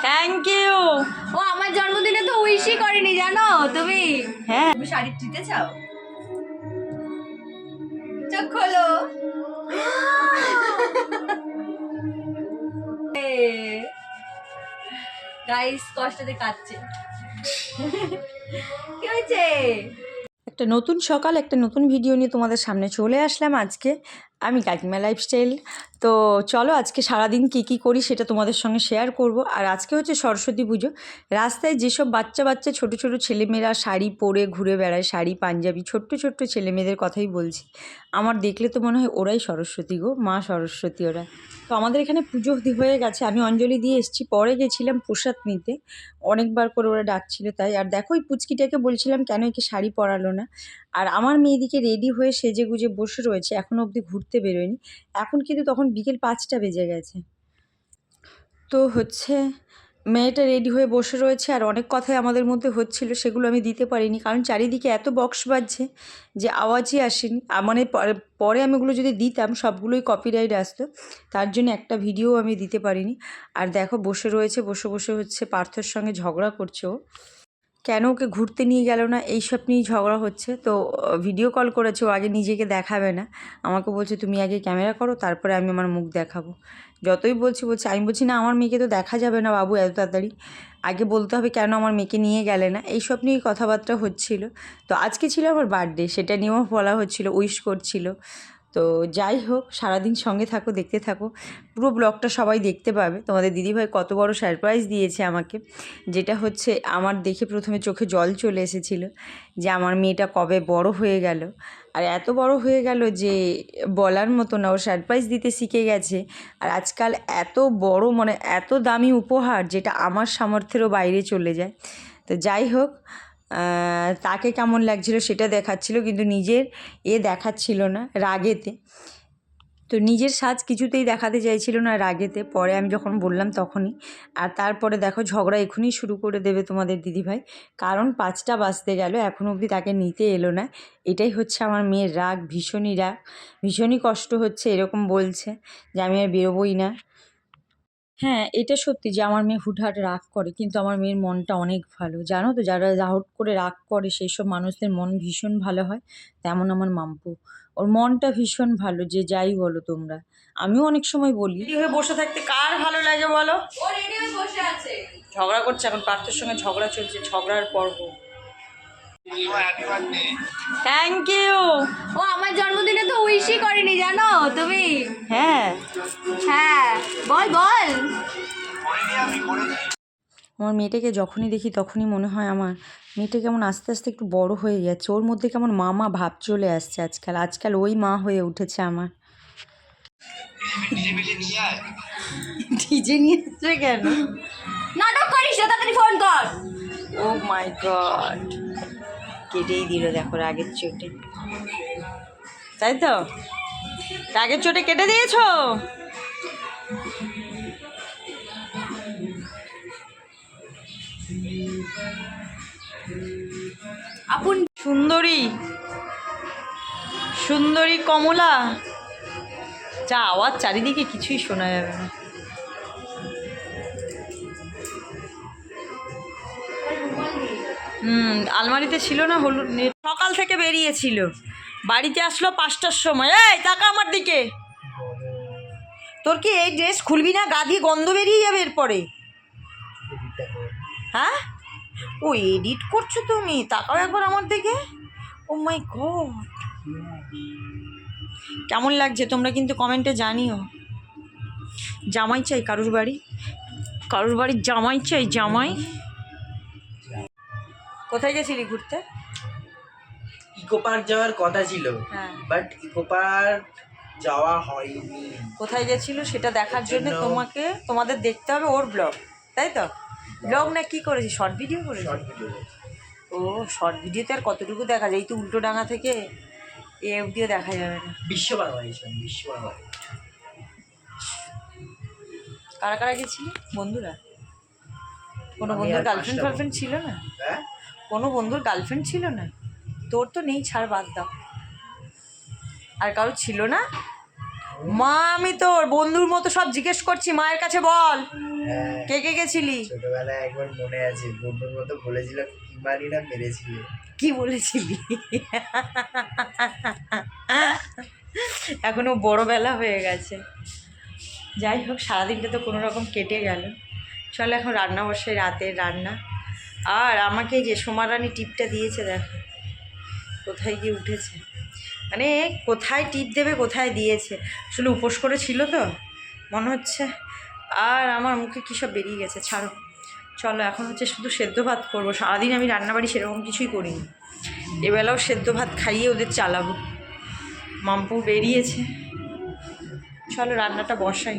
Thank you. ও আমার জন্মদিনে তো উইশই করেনি জানো তুমি। হ্যাঁ তুমি শাড়ি দিতে চাও? চোখ খোলো। গাইস কষ্টতে কাটছে। কি হয়েছে? একটা নতুন সকাল, একটা নতুন ভিডিও নিয়ে তোমাদের সামনে চলে আসলাম আজকে আমি, কাকিমা লাইফস্টাইল। তো চলো আজকে সারাদিন কী করি সেটা তোমাদের সঙ্গে শেয়ার করব। আর আজকে হচ্ছে সরস্বতী পুজো। রাস্তায় যেসব বাচ্চা ছোট ছোট ছেলেমেয়েরা শাড়ি পরে ঘুরে বেড়ায়, শাড়ি পাঞ্জাবি, ছোট্ট ছোট্ট ছেলেমেয়েদের কথাই বলছি। আমার দেখলে তো মনে হয় ওরাই সরস্বতী গো, মা সরস্বতী ওরা। তো আমাদের এখানে পুজো হয়ে গেছে, আমি অঞ্জলি দিয়ে এসেছি, পরে গেছিলাম প্রসাদ নিতে। অনেকবার করে ওরা ডাকছিল তাই। আর দেখো ওই পুচকিটাকে বলছিলাম কেন একে শাড়ি পরালো না। আর আমার মেয়েদিকে রেডি হয়ে সেজে গুজে বসে রয়েছে, এখনও অবধি ঘুরতে বেরোয়নি। এখন কিন্তু তখন বিকেল 5টা বেজে গেছে। তো হচ্ছে মেয়েটা রেডি হয়ে বসে রয়েছে, আর অনেক কথাই আমাদের মধ্যে হচ্ছিল, সেগুলো আমি দিতে পারিনি কারণ চারিদিকে এত বক্স বাজছে যে আওয়াজই আসেনি। মানে পরে আমি ওগুলো যদি দিতাম সবগুলোই কপিরাইট আসতো, তার জন্য একটা ভিডিও আমি দিতে পারিনি। আর দেখো বসে রয়েছে, বসে বসে হচ্ছে পার্থর সঙ্গে ঝগড়া করছে ও, কেন ওকে ঘুরতে নিয়ে গেল না, এইসব নিয়েই ঝগড়া হচ্ছে। তো ভিডিও কল করেছে, ও আগে নিজেকে দেখাবে না, আমাকে বলছে তুমি আগে ক্যামেরা করো তারপরে আমি আমার মুখ দেখাবো। যতই বলছি আমি বলছি না আমার মেয়েকে তো দেখা যাবে না বাবু এত তাড়াতাড়ি, আগে বলতে হবে কেন আমার মেয়েকে নিয়ে গেলে না, এইসব নিয়েই কথাবার্তা হচ্ছিল। তো আজকে ছিল আমার বার্থডে, সেটা নিয়েও বলা হচ্ছিল, উইশ করছিল। তো যাই হোক, সারাদিন সঙ্গে থাকো, দেখতে থাকো, পুরো ব্লগটা সবাই দেখতে পাবে। তোমাদের দিদিভাই কত বড় সারপ্রাইজ দিয়েছে আমাকে, যেটা হচ্ছে আমার দেখে প্রথমে চোখে জল চলে এসেছিল যে আমার মেয়েটা কবে বড় হয়ে গেল। আর এত বড় হয়ে গেল যে বলার মতো না, ও সারপ্রাইজ দিতে শিখে গেছে। আর আজকাল এত বড় মানে এত দামি উপহার যেটা আমার সামর্থ্যেরও বাইরে চলে যায়। তো যাই হোক, তাকে কেমন লাগছিল সেটা দেখাচ্ছিল, কিন্তু নিজের দেখাচ্ছিল না রাগেতে। তো নিজের সাজ কিছুতেই দেখাতে চাইছিল না রাগেতে, পরে আমি যখন বললাম তখনই। আর তারপরে দেখো ঝগড়া এখনই শুরু করে দেবে তোমাদের দিদিভাই, কারণ 5টা বাজতে গেল এখনও অবধি তাকে নিতে এলো না। এটাই হচ্ছে আমার মেয়ের রাগ, ভীষণই রাগ, ভীষণই কষ্ট হচ্ছে, এরকম বলছে যে আমি আর বেরোবই না। হ্যাঁ এটা সত্যি যে আমার মেয়ে হুটহাট রাগ করে, কিন্তু আমার মেয়ের মনটা অনেক ভালো, জানো তো, যারা হুট করে রাগ করে সেই সব মানুষদের মন ভীষণ ভালো হয়, তেমন আমার মাম্পু, ওর মনটা ভীষণ ভালো। যে যাই বলো তোমরা, আমিও অনেক সময় বলি রেডি হয়ে বসে থাকতে কার ভালো লাগে বলো। ও রেডি হয়ে বসে আছে, ঝগড়া করছে, এখন পার্থের সঙ্গে ঝগড়া চলছে, ঝগড়ার পর্ব। Thank you. ও আমার জন্মদিনে তো উইশই করেনি জানো তুমি। হ্যাঁ হ্যাঁ বল বল। আমার মেয়েটাকে যখনই দেখি তখনই মনে হয় আমার মেয়েটা কেমন আস্তে আস্তে একটু বড় হয়ে যাচ্ছে, ওর মধ্যে কেমন মা ভাব চলে আসছে আজকাল ওই মা হয়ে উঠেছে আমার। ডিজে নিয়ে আসছে কেন? নাটক করিস না, তাড়াতাড়ি ফোন কর। ও মাই গড, কেটেই দিল দেখো রাগের চোটে, তাই তো রাগের চোটে কেটে দিয়েছো। আপন সুন্দরী সুন্দরী কমলা, যা আওয়াজ চারিদিকে কিছুই শোনা যাবে না। আলমারিতে ছিল না হলুদ, সকাল থেকে বেরিয়েছিল, বাড়িতে আসলো 5টার সময়। এই টাকা আমার দিকে, তোর কি এই ড্রেস খুলবি না? গা দিয়ে গন্ধ বেরিয়ে যাবে এরপরে। হ্যাঁ ও এডিট করছো তুমি, তাকাও একবার আমার দিকে। ও মাই গড, কেমন লাগছে তোমরা কিন্তু কমেন্টে জানিও। জামাই চাই কারুর বাড়ির জামাই চাই, জামাই। কোথায় গেছিলি ঘুরতে? ইকো পার্ক যাওয়ার কথা ছিল, বাট ইকো পার্ক যাওয়া হয়নি। কোথায় গেছিল সেটা দেখার জন্য তোমাদের দেখতে হবে ওর ব্লগ, তাই তো? ব্লগ না কি করেছি, শর্ট ভিডিও করেছি। ও শর্ট ভিডিওতে আর কতটুকু দেখা যায়, এই তো উল্টো ডাঙা থেকে এ অবধিও দেখা যাবে না। বিশ্ব বাংলায় কারা কারা গেছিলি? বন্ধুরা? কোনো বন্ধুর গার্লফ্রেন্ড ছিল না? কোনো বন্ধুর গার্লফ্রেন্ড ছিল না? তোর তো নেই, ছাড়, বাদ দাও। আর কারো ছিল না? মা আমি তোর বন্ধুর মতো সব জিজ্ঞেস করছি, মায়ের কাছে বল হ্যাঁ, কে কে গেছিলি। ছোটবেলায় একবার মনে আছে বন্ধুর মতো বলেছিল কি মারি না মেরেছিল। কি বলেছিলি? এখনো বড়বেলা হয়ে গেছে। যাই হোক, সারাদিনটা তো কোনো রকম কেটে গেল। চলো এখন রান্না বসাই, রাতের রান্না। আর আমাকে এই যে সোমারানি টিপটা দিয়েছে, দেখো কোথায় গিয়ে উঠেছে, মানে কোথায় টিপ দেবে কোথায় দিয়েছে। আসলে উপোস করে ছিল তো মনে হচ্ছে। আর আমার মুখে কী সব বেরিয়ে গেছে, ছাড়ো। চলো এখন হচ্ছে শুধু সেদ্ধ ভাত করবো। সারাদিন আমি রান্নাবাড়ি সেরকম কিছুই করিনি, এবেলাও সেদ্ধ ভাত খাইয়ে ওদের চালাবো। মাম্পু বেরিয়েছে, চলো রান্নাটা বসাই।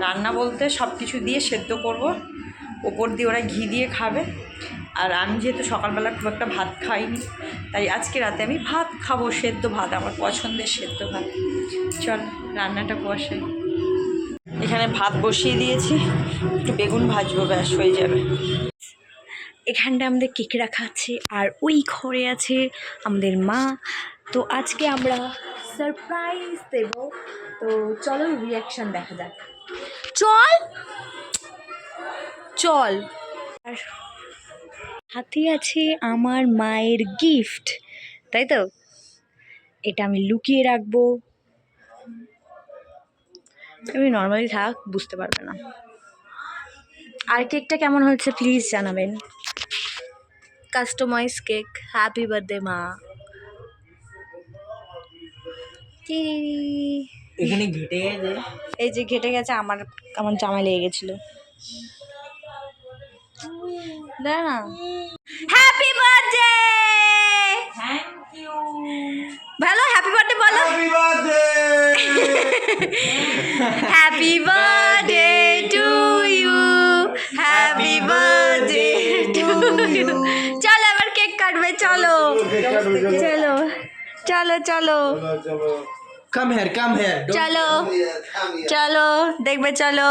রান্না বলতে সব কিছু দিয়ে সেদ্ধ করব, ওপর দিয়ে ওরা ঘি দিয়ে খাবে। আর আমি যেহেতু সকালবেলা খুব একটা ভাত খাইনি, তাই আজকে রাতে আমি ভাত খাবো, সেদ্ধ ভাত, আমার পছন্দের সেদ্ধ ভাত। চল রান্নাটা বসাই। এখানে ভাত বসিয়ে দিয়েছি, একটু বেগুন ভাজবো, ব্যাস হয়ে যাবে। এখানটা আমাদের কেকরা খাচ্ছে, আর ওই ঘরে আছে আমাদের মা। তো আজকে আমরা সারপ্রাইজ দেব, তো চলো রিয়াকশান দেখা যাক। চল চল। আর হাতে আছে আমার মায়ের গিফট, তাই তো? এটা আমি লুকিয়ে রাখবো, তুমি নর্মালি থাক, বুঝতে পারবে না। আর কেকটা কেমন হয়েছে প্লিজ জানাবেন। কাস্টমাইজ কেক, হ্যাপি বার্থডে মা। এখানে ঘেটে গেছে, এই যে ঘেটে গেছে, আমার আমার জামায় লেগে গেছিল। দেখ না, হ্যাপি বার্থডে। Thank you. ভালো হ্যাপি বার্থডে বলো। Happy birthday, happy birthday to you, happy birthday to you. চলো এবার কেক কাটবে, চলো চলো চলো চলো কাম হেয়ার চলো চলো দেখবে, চলো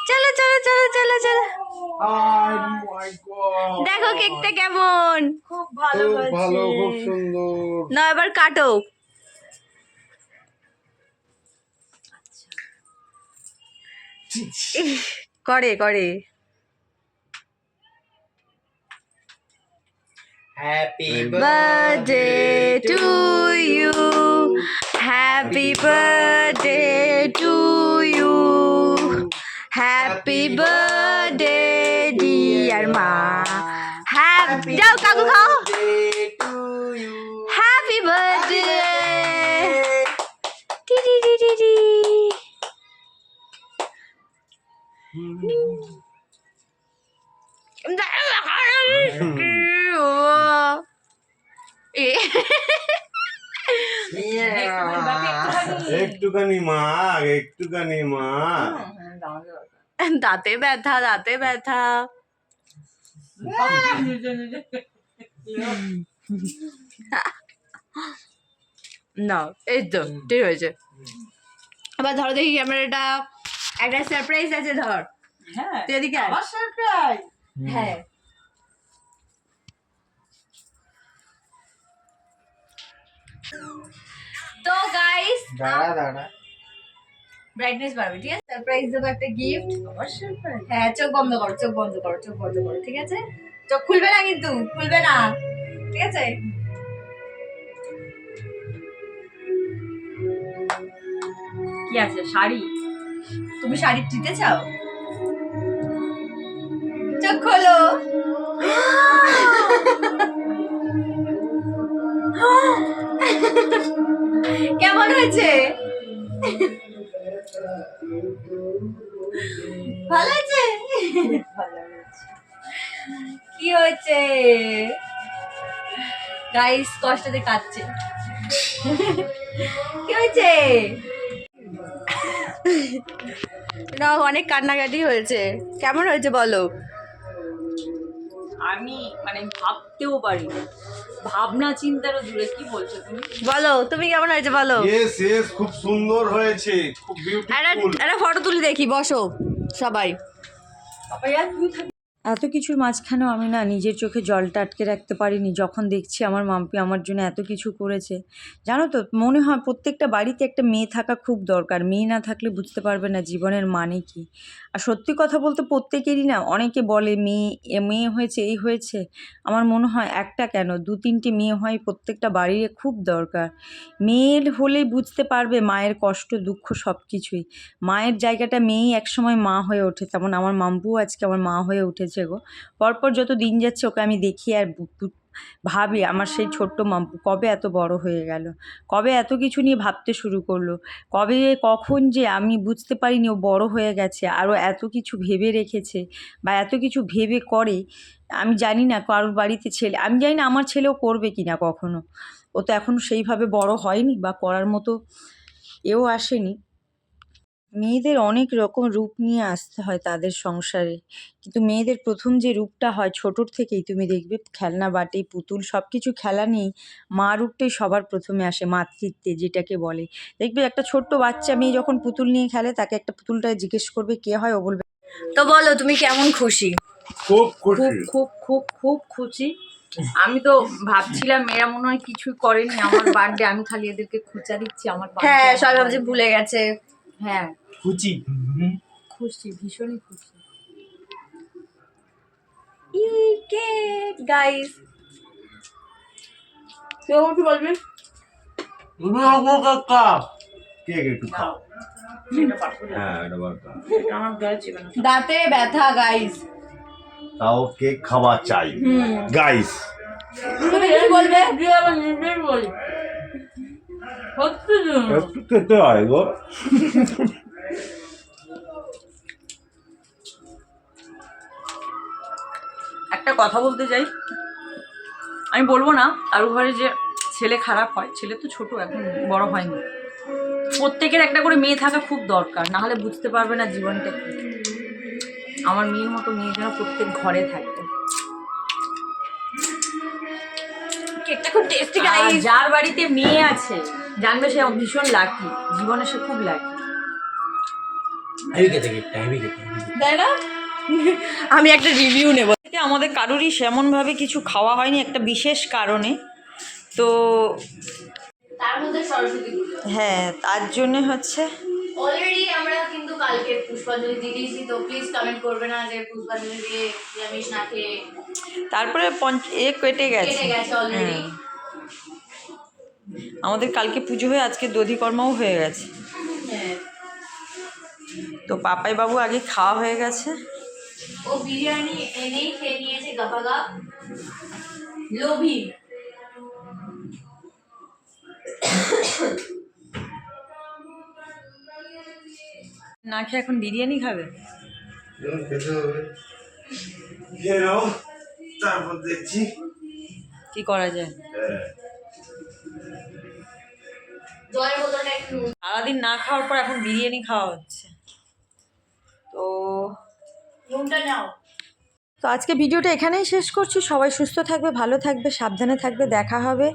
চলো চলো চলো চলো চলো। দেখো কেকটা কেমন, খুব ভালো ভালো, খুব সুন্দর। না এবার কাটো। করে করে। Happy Birthday to you, happy birthday to you, happy birthday dear ma, happy যাও কাকু খাও, টু ইউ, happy birthday টি টি টি টি টি। একটুখানি মা, একটুখানি মা। দাঁতে ব্যথা, দাঁতে ব্যথা। না এই তো ঠিক হয়েছে। এবার ধরো দেখি ক্যামেরাটা, একটা সারপ্রাইজ আছে, ধর। হ্যাঁ তুই এদিকে আয়। আমার সারপ্রাইজ? হ্যাঁ। তো গাইস দাঁড়া ব্রাইটনেস বাড়বে, ঠিক আছে? সারপ্রাইজ দেবো একটা গিফট। আমার সারপ্রাইজ? হ্যাঁ চোখ বন্ধ করো, চোখ বন্ধ করো, চোখ বন্ধ করো, ঠিক আছে? চোখ খুলবে না কিন্তু, খুলবে না, ঠিক আছে? কি আছে? শাড়ি? তুমি শাড়ি দিতে চাও? চোখ খোলো। কেমন হয়েছে? ভালো হয়েছে? কি হয়েছে? গাইস কষ্টতে কাঁদছে। কি হয়েছে? না অনেক কান্নাকাটি হয়েছে। কেমন হয়েছে বলো? আমি মানে ভাবতেও পারি না, ভাবনা চিন্তারও দূরে। কি বলছো তুমি? বলো তুমি কেমন হয়েছে বলো। ইয়েস ইয়েস, খুব সুন্দর হয়েছে, খুব একটা বিউটিফুল। একটা ফটো তুলে দেখি, বসো সবাই। পাপাইয়া তুই থাক। এত কিছুর মাঝখানেও আমি না নিজের চোখে জলটা আটকে রাখতে পারিনি যখন দেখছি আমার মাম্পি আমার জন্য এত কিছু করেছে। জানো তো, মনে হয় প্রত্যেকটা বাড়িতে একটা মেয়ে থাকা খুব দরকার। মেয়ে না থাকলে বুঝতে পারবে না জীবনের মানে কী। আর সত্যি কথা বলতে প্রত্যেকেরই না, অনেকে বলে মেয়ে হয়েছে, এই হয়েছে। আমার মনে হয় একটা কেন, 2-3টে মেয়ে হয় প্রত্যেকটা বাড়ির খুব দরকার। মেয়ের হলেই বুঝতে পারবে মায়ের কষ্ট দুঃখ সব কিছুই। মায়ের জায়গাটা মেয়েই একসময় মা হয়ে ওঠে, তেমন আমার মাম্পুও আজকে আমার মা হয়ে উঠেছে গো। পরপর যত দিন যাচ্ছে ওকে আমি দেখি আর ভাবি আমার সেই ছোট্ট মাম্পু কবে এত বড় হয়ে গেল, কবে এত কিছু নিয়ে ভাবতে শুরু করলো, কবে কখন যে আমি বুঝতে পারিনি ও বড় হয়ে গেছে আরও এত কিছু ভেবে রেখেছে বা এত কিছু ভেবে করে। আমি জানি না কারোর বাড়িতে ছেলে, আমি জানি না আমার ছেলেও করবে কি না কখনো। ও তো এখনও সেইভাবে বড় হয়নি বা করার মতো এও আসেনি। মেয়েদের অনেক রকম রূপ নিয়ে আসতে হয় তাদের সংসারে, কিন্তু মেয়েদের প্রথম যে রূপটা হয় ছোটোর থেকেই তুমি দেখবে খেলনা বাটি পুতুল সব কিছু খেলা নিয়েই মা রূপটাই সবার প্রথমে আসে, মাতৃত্বে যেটাকে বলে। দেখবে একটা ছোট্ট বাচ্চা মেয়ে যখন পুতুল নিয়ে খেলে তাকে একটা পুতুলটা জিজ্ঞেস করবে কে হয়, ও বলবে। তো বলো তুমি কেমন খুশি? খুব খুব খুশি। খুব খুব খুব খুশি। আমি তো ভাবছিলাম এরা মনে হয় কিছুই করেনি আমার বার্থডে, আমি খালি এদেরকে খুঁচা দিচ্ছি আমার হ্যাঁ birthday, সবাই আমার ভাবছে ভুলে গেছে। হ্যাঁ খুচি। খুশি, ভীষণই খুশি। কেক গাইস, কেউ কি বলবেন? কাকা কেক একটু খাও। হ্যাঁ, এটা বারটা। আমার গায়ে ছিল না। দাঁতে ব্যথা গাইস। তাও কেক খাওয়া চাই গাইস। তুমি কি বলবে? একটু খেতে হয় গো। একটা কথা বলতে চাই, আমি বলবো না কারো ঘরে যে ছেলে খারাপ হয়, ছেলে তো ছোট এখন বড় হয়নি। প্রত্যেকের একটা করে মেয়ে থাকা খুব দরকার, না হলে বুঝতে পারবে না জীবনটা কি। আমার মেয়ের মতো মেয়ে যেন প্রত্যেক ঘরে থাকবে। কেকটা খুব টেস্টি আর গাইস। যার বাড়িতে মেয়ে আছে জানবে সে ভীষণ লাকি, জীবনে সে খুব লাকি। হেভি খেতে কেকটা, হেভি খেতে। তাই না? আমি একটা রিভিউ নেব। আমাদের কারোরই সেমনভাবে কিছু খাওয়া হয়নি একটা বিশেষ কারণে, তো তার মধ্যে সরস্বতী পুজো। হ্যাঁ তার জন্য হচ্ছে অলরেডি আমরা কিন্তু কালকে পুষ্পাঞ্জলি দিয়ে দিয়েছি, তো প্লিজ কমেন্ট করবে না যে পুষ্পাঞ্জলি দিয়ে নিরামিষ না খেয়ে তারপরে কেটে গেছে। অলরেডি। আমাদের কালকে পুজো হয়ে আজকে দধিকর্মাও হয়ে গেছে, হ্যাঁ, তো পাপাই বাবু আগে খাওয়া হয়ে গেছে। ও বিরিয়ানি এনেই খেয়ে নিয়েছে গাপাগাপ, লোভী। না খেয়ে এখন বিরিয়ানি খাবে। খেতে হবে। খেয়ে নাও, তারপর দেখছি। কি করা যায়, জলের বোতলটা একটু সারাদিন না খাওয়ার পর এখন বিরিয়ানি খাওয়া হচ্ছে। তো নুনটা নাও। তো আজকে ভিডিওটা এখানেই শেষ করছি। সবাই সুস্থ থাকবে, ভালো থাকবে, সাবধানে থাকবে। দেখা হবে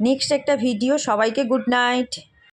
নেক্সট একটা ভিডিও। সবাইকে গুড নাইট।